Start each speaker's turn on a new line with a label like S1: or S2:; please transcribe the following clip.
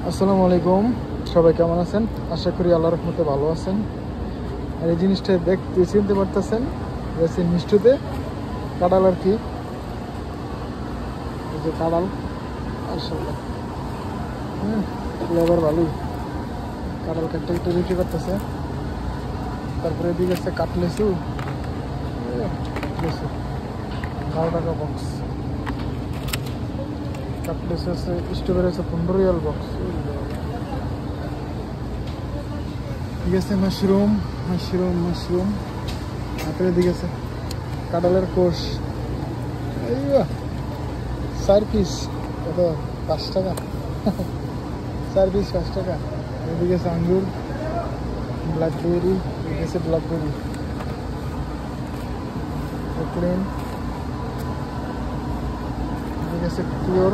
S1: আসসালামু আলাইকুম, সবাই কেমন আছেন? আশা করি আল্লাহর রহমতে ভালো আছেন। আর এই জিনিসটা দেখতে চিনতে পারতেছেন, মিষ্টিতে কাঁড়াল আর কি। এই যে কাঁড়াল, মাশাআল্লাহ, ফ্লেভার ভালোই। কাঁড়াল কাটতে একটু বিক্রি করতেছে। তারপরে এদিকে আছে কাটলেসু, 12 টাকা বক্স। কাটলেসু আছে, স্ট্রবেরি আছে 15 রিয়াল বক্স। ঠিক আছে, মাশরুম মাশরুম মাশরুম আপনার দিকে আছে কাঁঠালের কোষ, 4 পিস কত? 5 টাকা। 4 পিস 5 টাকা। এদিকে আছে আঙ্গুর, ব্ল্যাকবেরি, এদিকে আছে ব্ল্যাকবেরি, প্লেন, এদিকে আছে পিওর